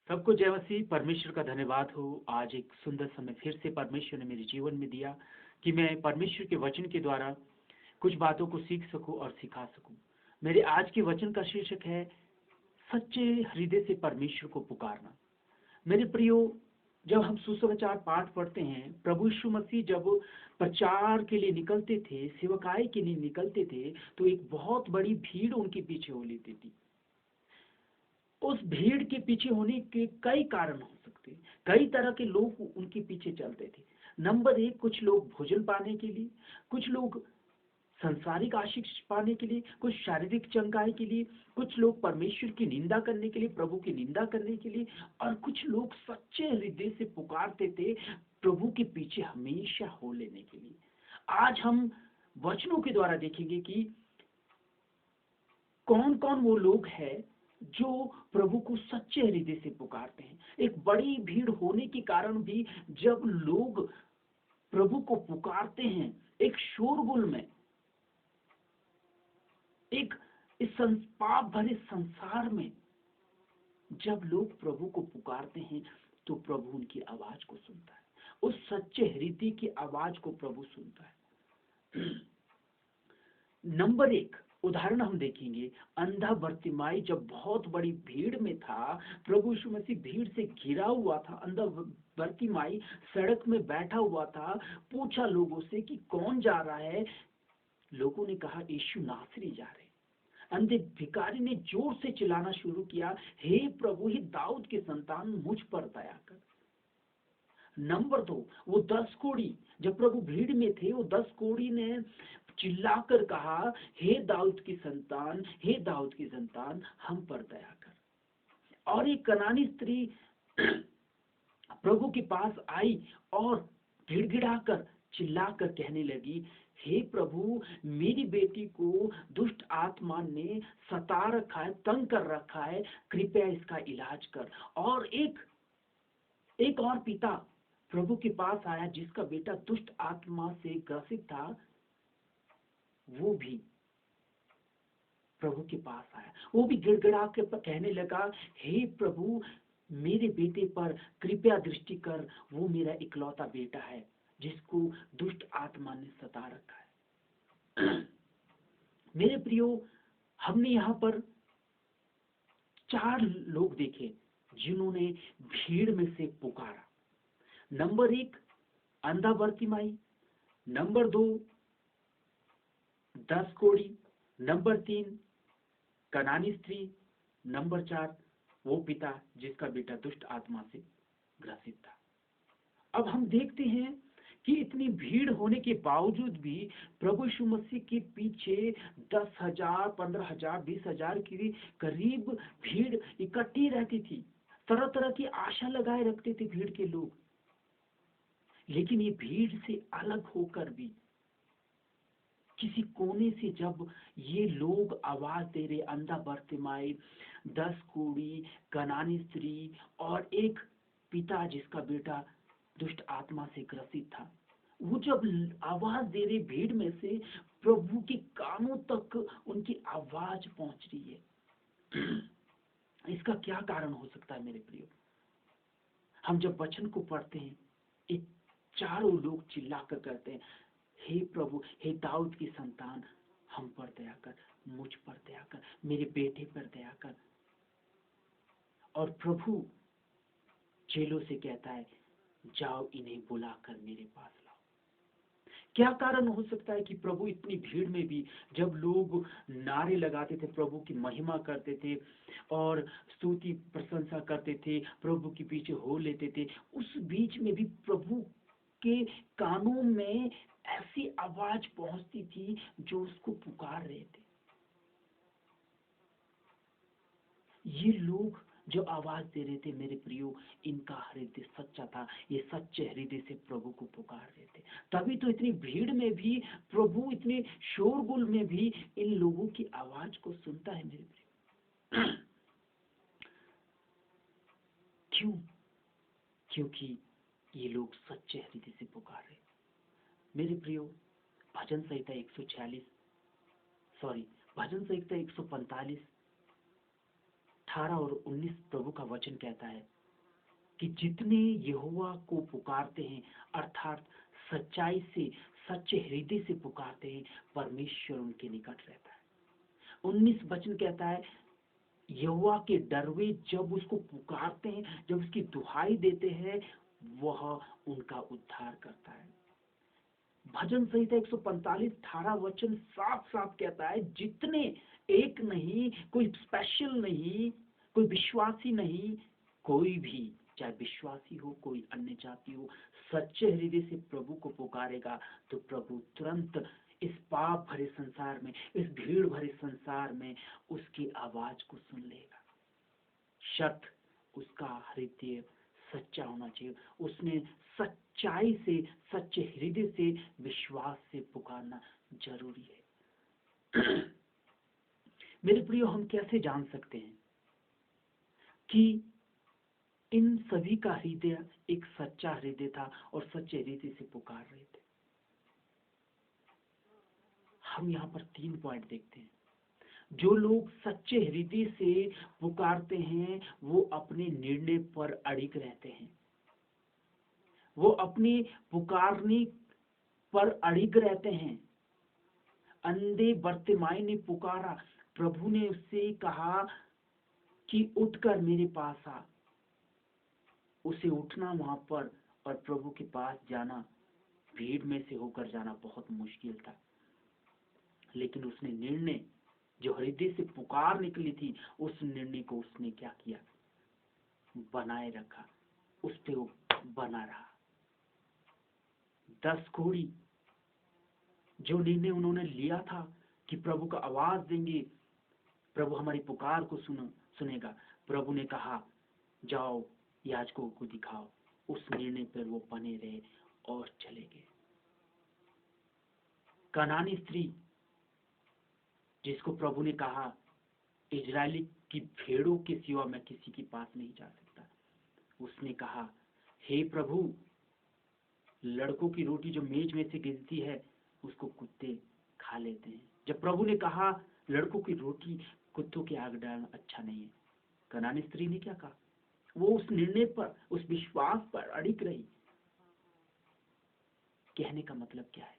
सबको जय मसीह। परमेश्वर का धन्यवाद हो। आज एक सुंदर समय फिर से परमेश्वर ने मेरे जीवन में दिया कि मैं परमेश्वर के वचन के द्वारा कुछ बातों को सीख सकूं और सिखा सकूं। मेरे आज के वचन का शीर्षक है सच्चे हृदय से परमेश्वर को पुकारना। मेरे प्रियो, जब हम सुसमाचार पाठ पढ़ते हैं, प्रभु यीशु मसीह जब प्रचार के लिए निकलते थे, सेवकाई के लिए निकलते थे, तो एक बहुत बड़ी भीड़ उनके पीछे हो लेती थी। उस भीड़ के पीछे होने के कई कारण हो सकते हैं। कई तरह के लोग उनके पीछे चलते थे। नंबर एक, कुछ लोग भोजन पाने के लिए, कुछ लोग संसारिक आशीष पाने के लिए, कुछ शारीरिक चंगाई के लिए, कुछ लोग परमेश्वर की निंदा करने के लिए, प्रभु की निंदा करने के लिए, और कुछ लोग सच्चे हृदय से पुकारते थे प्रभु के पीछे हमेशा हो लेने के लिए। आज हम वचनों के द्वारा देखेंगे कि कौन कौन वो लोग हैं जो प्रभु को सच्चे हृदय से पुकारते हैं। एक बड़ी भीड़ होने के कारण भी जब लोग प्रभु को पुकारते हैं, एक शोरगुल में, एक इस पाप भरे संसार में जब लोग प्रभु को पुकारते हैं, तो प्रभु उनकी आवाज को सुनता है। उस सच्चे हृदय की आवाज को प्रभु सुनता है। नंबर एक उदाहरण हम देखेंगे, अंधा बर्तिमाई जब बहुत बड़ी भीड़ में था, प्रभु यीशु मसीह भीड़ से घिरा हुआ था, अंधा बर्तिमाई सड़क में बैठा हुआ था, पूछा लोगों से कि कौन जा रहा है। लोगों ने कहा यीशु नासरी जा रहे। अंधे भिखारी ने जोर से चिल्लाना शुरू किया, हे प्रभु, हे दाऊद के संतान, मुझ पर दया कर। नंबर दो, वो 10 कोढ़ी जब प्रभु भीड़ में थे, वो 10 कोढ़ी ने चिल्लाकर कहा, हे दाऊद की संतान, हे दाऊद की संतान, हम पर दया कर। और एक कनानी स्त्री प्रभु के पास आई और गिड़गिड़ाकर चिल्लाकर कहने लगी, हे प्रभु, मेरी बेटी को दुष्ट आत्मा ने सता रखा है, तंग कर रखा है, कृपया इसका इलाज कर। और एक और पिता प्रभु के पास आया जिसका बेटा दुष्ट आत्मा से ग्रसित था। वो भी प्रभु के पास आया, वो भी गिड़गिड़ा के कहने लगा, हे प्रभु, मेरे बेटे पर कृपया दृष्टि कर, वो मेरा इकलौता बेटा है जिसको दुष्ट आत्मा ने सता रखा है। मेरे प्रियो, हमने यहाँ पर 4 लोग देखे जिन्होंने भीड़ में से पुकारा। नंबर 1, अंधा बर्तिमाई। नंबर 2, 10 कोढ़ी। नंबर 3, कनानी स्त्री। नंबर 4, वो पिता जिसका बेटा दुष्ट आत्मा से ग्रसित था। अब हम देखते हैं कि इतनी भीड़ होने के बावजूद भी प्रभु यीशु मसीह के पीछे 10,000, 15,000, 20,000 की करीब भीड़ इकट्ठी रहती थी। तरह तरह की आशा लगाए रखते थे भीड़ के लोग। लेकिन ये भीड़ से अलग होकर भी किसी कोने से जब ये लोग आवाज दे रहे, अंधा बर्तिमाई, 10 कोढ़ी, कनानी स्त्री और एक पिता जिसका बेटा दुष्ट आत्मा से ग्रसित था, वो जब आवाज दे रहे भीड़ में से, प्रभु के कानों तक उनकी आवाज पहुंच रही है। इसका क्या कारण हो सकता है मेरे प्रियो? हम जब वचन को पढ़ते हैं, एक चारों लोग चिल्लाकर कहते हैं, हे प्रभु, हे दाऊद की संतान, हम पर दया कर, मुझ पर दया कर, मेरे बेटे पर दया कर। और प्रभु चेलों से कहता है, जाओ इन्हें बुलाकर मेरे पास लाओ। क्या कारण हो सकता है कि प्रभु इतनी भीड़ में भी जब लोग नारे लगाते थे, प्रभु की महिमा करते थे और स्तुति प्रशंसा करते थे, प्रभु के पीछे हो लेते थे, उस बीच में भी प्रभु के कानों में ऐसी आवाज पहुंचती थी जो उसको पुकार रहे थे। ये लोग जो आवाज दे रहे थे मेरे प्रियो, इनका हृदय सच्चा था। ये सच्चे हृदय से प्रभु को पुकार रहे थे। तभी तो इतनी भीड़ में भी प्रभु, इतने शोरगुल में भी इन लोगों की आवाज को सुनता है मेरे प्रियो। क्यों? क्योंकि ये लोग सच्चे हृदय से पुकार रहे। मेरे प्रियो, भजन संहिता 146, भजन संहिता 145, 18 और 19 प्रभु का वचन कहता है, कि जितने यहोवा को पुकारते हैं, अर्थात सच्चाई से, सच्चे हृदय से पुकारते हैं, परमेश्वर उनके निकट रहता है। 19 वचन कहता है, यहोवा के डरवे जब उसको पुकारते हैं, जब उसकी दुहाई देते हैं, वह उनका उद्धार करता है। भजन संहिता 145 18 वचन साफ साफ कहता है, जितने, एक नहीं, कोई स्पेशल नहीं, कोई विश्वासी नहीं, कोई भी, चाहे विश्वासी हो, कोई अन्य जाति हो, सच्चे हृदय से प्रभु को पुकारेगा तो प्रभु तुरंत इस पाप भरे संसार में, इस भीड़ भरे संसार में उसकी आवाज को सुन लेगा। शर्त, उसका हृदय सच्चा होना चाहिए। उसने सच्चाई से, सच्चे हृदय से, विश्वास से पुकारना जरूरी है। मेरे प्रियो, हम कैसे जान सकते हैं कि इन सभी का हृदय एक सच्चा हृदय था और सच्चे हृदय से पुकार रहे थे? हम यहाँ पर 3 पॉइंट देखते हैं। जो लोग सच्चे हृदय से पुकारते हैं वो अपने निर्णय पर अड़िग रहते हैं, वो अपनी पुकारने पर अड़िग रहते हैं। अंधे बर्तिमाई ने पुकारा, प्रभु ने उससे कहा कि उठकर मेरे पास आ। उसे उठना वहां पर और प्रभु के पास जाना, भीड़ में से होकर जाना बहुत मुश्किल था, लेकिन उसने निर्णय, जो हृदय से पुकार निकली थी, उस निर्णय को उसने क्या किया, बनाए रखा, उस पे वो बना रहा। 10 कोढ़ी जो निर्णय उन्होंने लिया था कि प्रभु का आवाज देंगे, प्रभु हमारी पुकार को सुनेगा, प्रभु ने कहा जाओ याजकों को दिखाओ, उस निर्णय पर वो बने रहे और चले गए। कनानी स्त्री जिसको प्रभु ने कहा इजरायली की भेड़ों के सिवा मैं किसी के पास नहीं जा सकता, उसने कहा हे प्रभु, लड़कों की रोटी जो मेज में से गिरती है उसको कुत्ते खा लेते हैं। जब प्रभु ने कहा लड़कों की रोटी कुत्तों के आग डालना अच्छा नहीं है, कनानी स्त्री ने क्या कहा? वो उस निर्णय पर, उस विश्वास पर अड़िग रही। कहने का मतलब क्या है?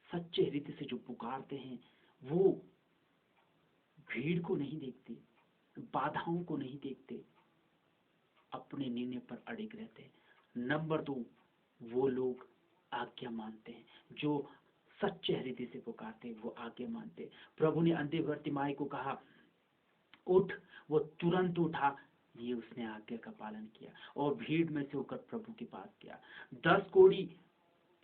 सच्चे हृदय से जो पुकारते हैं वो भीड़ को नहीं देखते, बाधाओं को नहीं देखते, अपने निर्णय पर अड़िग रहते हैं। नंबर 2, वो लोग आज्ञा मानते हैं। जो सच्चे हृदय से पुकारते हैं वो आज्ञा मानते हैं। प्रभु ने अंधे बर्तिमाई को कहा उठ, वो तुरंत उठा, ये उसने आज्ञा का पालन किया और भीड़ में से होकर प्रभु के पास गया। 10 कोढ़ी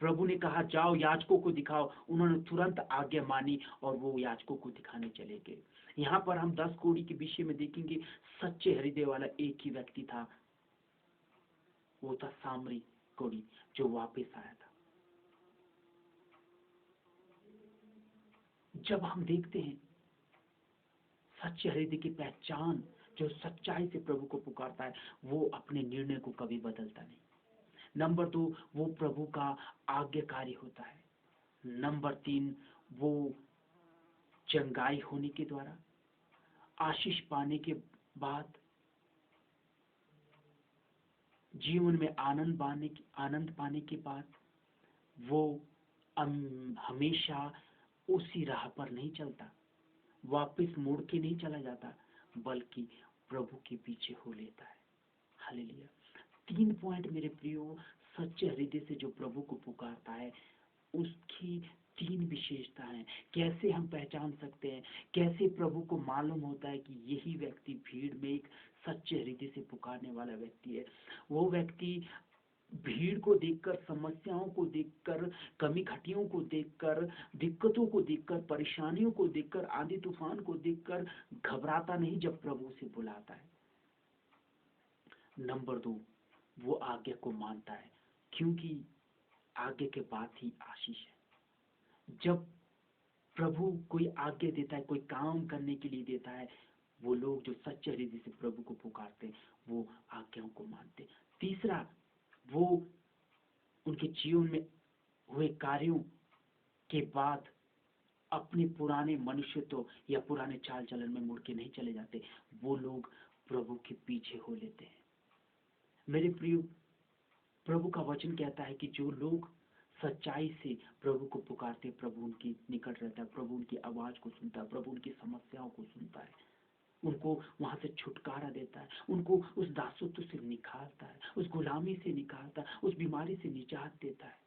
प्रभु ने कहा जाओ याजकों को दिखाओ, उन्होंने तुरंत आज्ञा मानी और वो याजकों को दिखाने चले गए। यहाँ पर हम 10 कोढ़ी के विषय में देखेंगे, सच्चे हृदय वाला एक ही व्यक्ति था, वो था सामरी कोढ़ी जो वापस आया था। जब हम देखते हैं सच्चे हृदय की पहचान, जो सच्चाई से प्रभु को पुकारता है वो अपने निर्णय को कभी बदलता नहीं। नंबर 2, वो प्रभु का आज्ञाकारी होता है। नंबर 3, वो चंगाई होने के द्वारा, आशीष पाने के बाद, जीवन में आनंद पाने के बाद वो हमेशा उसी राह पर नहीं चलता, वापस मुड़ के नहीं चला जाता, बल्कि प्रभु के पीछे हो लेता है। हालेलुया। 3 पॉइंट मेरे प्रियो, सच्चे हृदय से जो प्रभु को पुकारता है उसकी 3 विशेषताएं। कैसे हम पहचान सकते हैं, कैसे प्रभु को मालूम होता है कि यही व्यक्ति भीड़ में एक सच्चे हृदय से पुकारने वाला व्यक्ति है? वो व्यक्ति भीड़ को देखकर, समस्याओं को देखकर, कमी घटियों को देखकर, दिक्कतों को देखकर, परेशानियों को देखकर, आंधी तूफान को देखकर घबराता नहीं जब प्रभु से बुलाता है। नंबर 2, वो आज्ञा को मानता है, क्योंकि आज्ञा के बाद ही आशीष है। जब प्रभु कोई आज्ञा देता है, कोई काम करने के लिए देता है, वो लोग जो सच्चे हृदय से प्रभु को पुकारते हैं वो आज्ञाओं को मानते हैं। तीसरा, वो उनके जीवन में हुए कार्यों के बाद अपने पुराने मनुष्यत्व या पुराने चाल चलन में मुड़ के नहीं चले जाते, वो लोग प्रभु के पीछे हो लेते हैं। मेरे प्रिय, प्रभु का वचन कहता है कि जो लोग सच्चाई से प्रभु को पुकारते, प्रभु उनकी निकट रहता है, प्रभु उनकी आवाज को सुनता है, प्रभु उनकी समस्याओं को सुनता है, उनको वहां से छुटकारा देता है, उनको उस दासत्व से निकालता है, उस गुलामी से निकालता है, उस बीमारी से निजात देता है।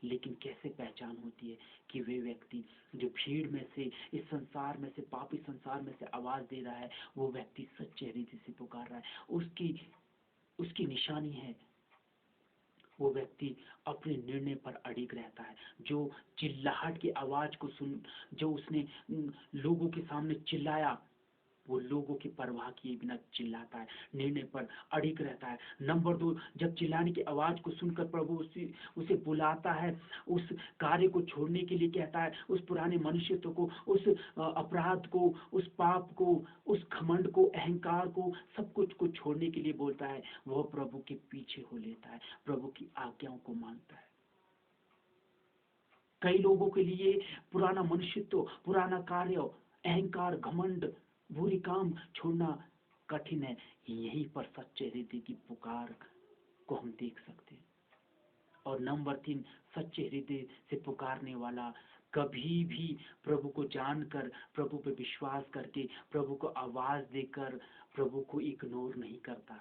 लेकिन कैसे पहचान होती है कि वे व्यक्ति जो भीड़ में से, इस संसार में से, पापी संसार में से आवाज दे रहा है, वो व्यक्ति सच्चे हृदय से पुकार रहा है। उसकी उसकी निशानी है, वो व्यक्ति अपने निर्णय पर अडिग रहता है। जो चिल्लाहट की आवाज को सुन, जो उसने लोगों के सामने चिल्लाया, वो लोगों की परवाह किए बिना चिल्लाता है, निर्णय पर अडिग रहता है। नंबर 2, जब चिल्लाने की आवाज को सुनकर प्रभु उसे बुलाता है, उस कार्य को छोड़ने के लिए कहता है, उस पुराने मनुष्यत्व को, उस अपराध को, उस पाप को, उस घमंड को, अहंकार को, सब कुछ को छोड़ने के लिए बोलता है। वह प्रभु के पीछे हो लेता है, प्रभु की आज्ञाओं को मानता है। कई लोगों के लिए पुराना मनुष्यत्व, पुराना कार्य, अहंकार, घमंड, बुरी काम छोड़ना कठिन है। यहीं पर सच्चे हृदय की पुकार को हम देख सकते हैं। और नंबर 3, सच्चे हृदय से पुकारने वाला कभी भी प्रभु को जानकर, प्रभु पे विश्वास करके, प्रभु को आवाज देकर प्रभु को इग्नोर नहीं करता,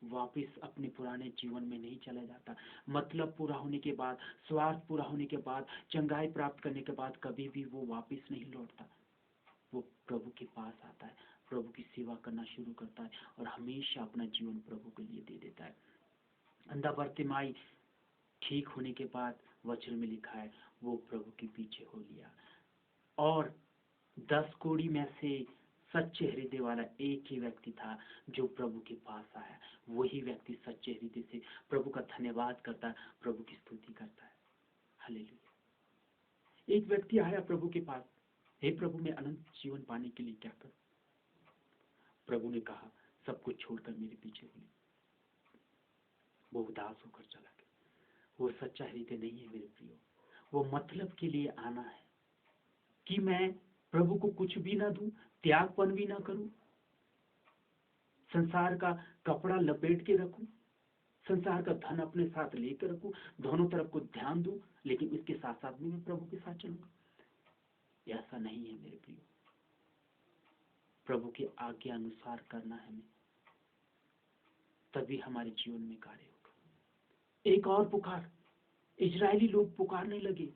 वापिस अपने पुराने जीवन में नहीं चला जाता। मतलब पूरा होने के बाद, स्वार्थ पूरा होने के बाद, चंगाई प्राप्त करने के बाद कभी भी वो वापिस नहीं लौटता। वो प्रभु के पास आता है, प्रभु की सेवा करना शुरू करता है और हमेशा अपना जीवन प्रभु के लिए दे देता है। अंधा बर्तिमाई ठीक होने के बाद वचन में लिखा है, वो प्रभु के पीछे हो लिया। और 10 कोड़ी में से सच्चे हृदय वाला एक ही व्यक्ति था जो प्रभु के पास आया। वही व्यक्ति सच्चे हृदय से प्रभु का धन्यवाद करता है, प्रभु की स्तुति करता है। हालेलुया। एक व्यक्ति आया प्रभु के पास, हे प्रभु, मैं अनंत जीवन पाने के लिए क्या करूं? प्रभु ने कहा, सब कुछ छोड़कर मेरे पीछे हो ले। वो उदास होकर चला गया। वो सच्चा हृदय नहीं है मेरे प्रियो। वो मतलब के लिए आना है कि मैं प्रभु को कुछ भी ना दूं, त्यागपन भी ना करूं, संसार का कपड़ा लपेट के रखूं, संसार का धन अपने साथ लेकर रखूं, दोनों तरफ को ध्यान दूं, लेकिन इसके साथ साथ भी मैं प्रभु के साथ चलूंगा। ऐसा नहीं है मेरे प्रियो। प्रभु की आज्ञा अनुसार करना है हमें, तभी हमारे जीवन में कार्य होगा। एक और पुकार, इजरायली लोग पुकारने लगे।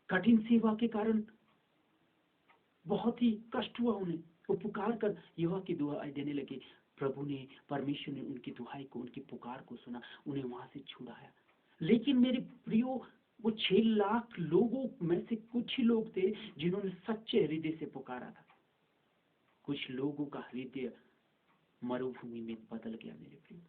कठिन सेवा के कारण बहुत ही कष्ट हुआ उन्हें। वो पुकार कर यहोवा की दुहाई देने लगे। प्रभु ने, परमेश्वर ने उनकी दुहाई को, उनकी पुकार को सुना, उन्हें वहां से छुड़ाया। लेकिन मेरे प्रियो, वो 6 लाख लोगों में से कुछ ही लोग थे जिन्होंने सच्चे हृदय से पुकारा था। कुछ लोगों का हृदय मरुभूमि में बदल गया मेरे प्रियो।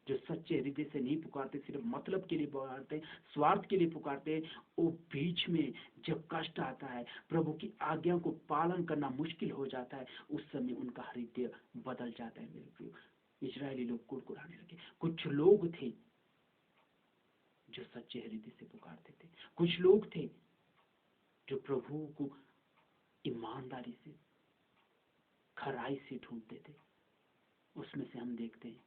जो सच्चे हृदय से नहीं पुकारते, सिर्फ मतलब के लिए पुकारते, स्वार्थ के लिए पुकारते, वो बीच में जब कष्ट आता है, प्रभु की आज्ञा को पालन करना मुश्किल हो जाता है, उस समय उनका हृदय बदल जाता है मेरे प्रियो। इजरायली लोग कुड़कुड़ाने लगे। कुछ लोग थे जो सच्चे हृदय से पुकारते थे, कुछ लोग थे जो प्रभु को ईमानदारी से, खराई से ढूंढते थे। उसमें से हम देखते हैं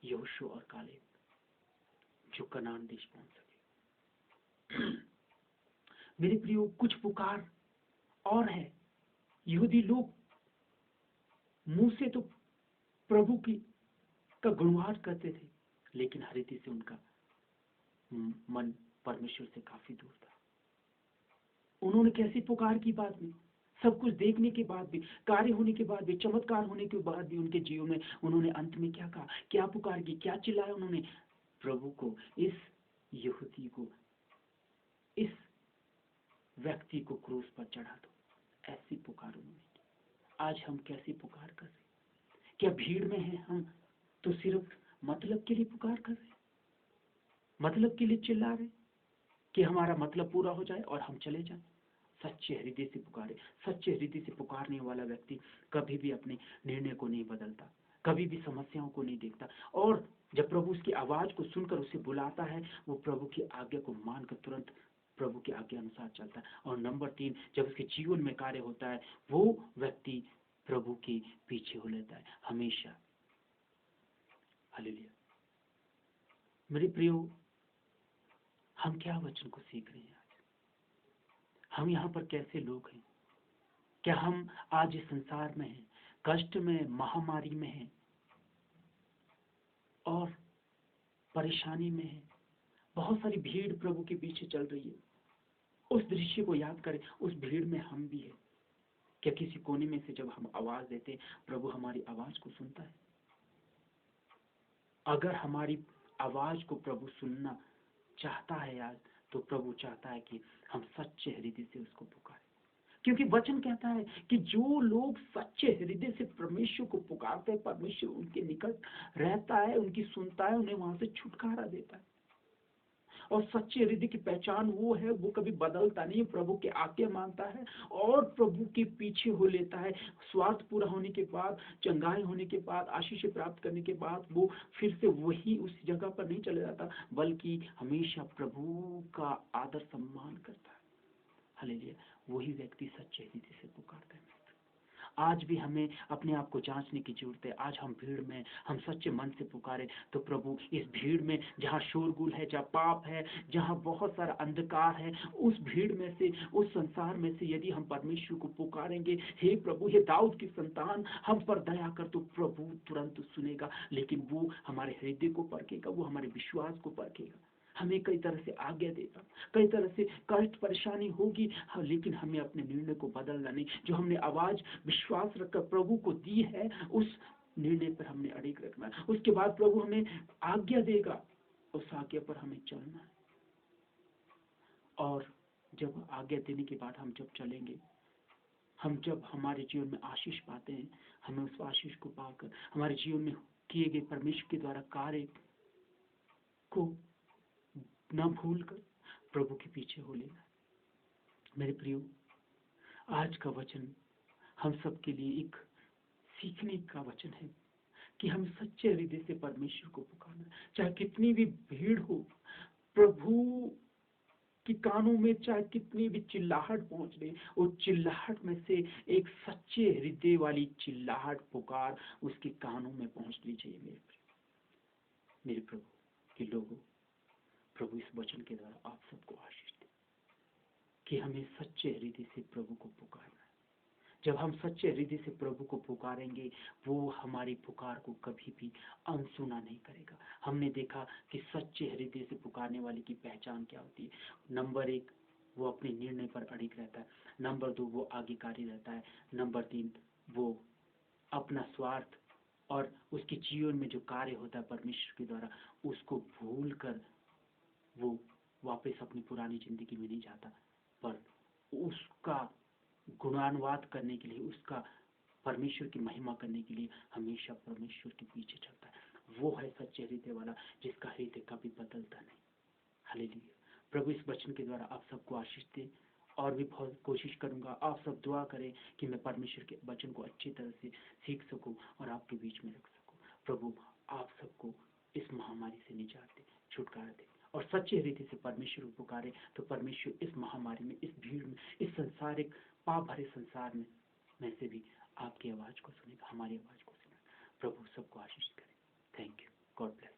यहोशू और कालेब, जो कनान देश पहुंच सके। मेरे प्रियो, कुछ पुकार और है। यहूदी लोग मुंह से तो प्रभु की का गुणगान करते थे, लेकिन हृदय से उनका मन परमेश्वर से काफी दूर था। उन्होंने कैसी पुकार की बाद में, सब कुछ देखने के बाद भी, कार्य होने के बाद भी, चमत्कार होने के बाद भी, उनके जीवन में उन्होंने अंत में क्या कहा, क्या पुकार की, क्या चिल्लाया उन्होंने? प्रभु को, इस यहूदी को, इस व्यक्ति को क्रूस पर चढ़ा दो। ऐसी पुकार उन्होंने की। आज हम कैसी पुकार कर रहे? क्या भीड़ में है हम तो सिर्फ मतलब के लिए पुकार कर रहे, मतलब के लिए चिल्ला रहे कि हमारा मतलब पूरा हो जाए और हम चले जाएं? सच्चे हृदय से पुकारे। सच्चे हृदय से पुकारने वाला व्यक्ति कभी भी अपने निर्णय को नहीं बदलता, कभी भी समस्याओं को नहीं देखता, और जब प्रभु उसकी आवाज को सुनकर उसे बुलाता है, वो प्रभु की आज्ञा को मानकर तुरंत प्रभु के आज्ञा अनुसार चलता है। और नंबर 3, जब उसके जीवन में कार्य होता है, वो व्यक्ति प्रभु के पीछे हो लेता है हमेशा। हालेलुया। मेरे प्रियो, हम क्या वचन को सीख रहे हैं आज? हम यहाँ पर कैसे लोग हैं? क्या हम आज इस संसार में हैं, कष्ट में, महामारी में हैं और परेशानी में हैं? बहुत सारी भीड़ प्रभु के पीछे चल रही है। उस दृश्य को याद करें, उस भीड़ में हम भी है। क्या किसी कोने में से जब हम आवाज देते हैं, प्रभु हमारी आवाज को सुनता है? अगर हमारी आवाज को प्रभु सुनना चाहता है आज, तो प्रभु चाहता है कि हम सच्चे हृदय से उसको पुकारें। क्योंकि वचन कहता है कि जो लोग सच्चे हृदय से परमेश्वर को पुकारते हैं, परमेश्वर उनके निकट रहता है, उनकी सुनता है, उन्हें वहां से छुटकारा देता है। और सच्चे हृदय की पहचान वो है, वो कभी बदलता नहीं, प्रभु के आज्ञा मानता है और प्रभु के पीछे हो लेता है। स्वार्थ पूरा होने के बाद, चंगाई होने के बाद, आशीष प्राप्त करने के बाद वो फिर से वही उस जगह पर नहीं चले जाता, बल्कि हमेशा प्रभु का आदर सम्मान करता है। हालेलुया। वही व्यक्ति सच्चे हृदय से पुकारता है। आज भी हमें अपने आप को जांचने की जरूरत है। आज हम भीड़ में, हम सच्चे मन से पुकारे तो प्रभु इस भीड़ में, जहाँ शोरगुल है, जहाँ पाप है, जहाँ बहुत सारा अंधकार है, उस भीड़ में से, उस संसार में से यदि हम परमेश्वर को पुकारेंगे, हे प्रभु, हे दाऊद की संतान, हम पर दया कर, तो प्रभु तुरंत सुनेगा। लेकिन वो हमारे हृदय को परखेगा, वो हमारे विश्वास को परखेगा। हमें कई तरह से आज्ञा देगा, कई तरह से कष्ट परेशानी होगी, लेकिन हमें अपने निर्णय को बदलना नहीं। जो हमने आवाज विश्वास रखकर प्रभु को दी है, उस निर्णय पर हमने अड़िग रखना है। उसके बाद प्रभु हमें आज्ञा देगा, उस आज्ञा पर हमें चलना है। और जब आज्ञा देने के बाद हम जब चलेंगे, हम जब हमारे जीवन में आशीष पाते हैं, हमें उस आशीष को पाकर हमारे जीवन में किए गए परमेश्वर के द्वारा कार्य को न भूलकर प्रभु के पीछे हो लेना। मेरे प्रियो, आज का वचन हम सब के लिए एक सीखने का वचन है कि हम सच्चे हृदय से परमेश्वर को पुकारना, चाहे कितनी भी भीड़ हो, प्रभु की कानों में चाहे कितनी भी चिल्लाहट पहुंच रही, उस चिल्लाहट में से एक सच्चे हृदय वाली चिल्लाहट, पुकार उसके कानों में पहुंचनी चाहिए। मेरे प्रभु के लोगों, प्रभु इस वचन के द्वारा आप सबको आशीष दे कि हमें सच्चे हृदय से प्रभु को पुकारना है। जब हम सच्चे हृदय से प्रभु को पुकारेंगे, वो हमारी पुकार को कभी भी अनसुना नहीं करेगा। हमने देखा कि सच्चे हृदय से पुकारने वाले की पहचान क्या होती है। नंबर 1, वो अपने निर्णय पर अड़िग रहता है। नंबर 2, वो आज्ञाकारी रहता है। नंबर 3, वो अपना स्वार्थ और उसके जीवन में जो कार्य होता है परमेश्वर के द्वारा, उसको भूल कर वो वापस अपनी पुरानी जिंदगी में नहीं जाता, पर उसका गुणानुवाद करने के लिए, उसका परमेश्वर की महिमा करने के लिए हमेशा परमेश्वर के पीछे चलता है। वो है सच्चे हृदय वाला, जिसका हृदय कभी बदलता नहीं। हालेलुया। प्रभु इस वचन के द्वारा आप सबको आशीष दे। और भी बहुत कोशिश करूंगा, आप सब दुआ करें कि मैं परमेश्वर के वचन को अच्छी तरह से सीख सकूं और आपके बीच में रख सकूं। प्रभु आप सबको इस महामारी से निजात दे, छुटकारा दे, और सच्चे हृदय से परमेश्वर को पुकारे तो परमेश्वर इस महामारी में, इस भीड़ में, इस संसारिक पाप भरे संसार में से भी आपकी आवाज को सुनेगा, हमारी आवाज को सुनेगा। प्रभु सबको आशीष करे। Thank you. God bless.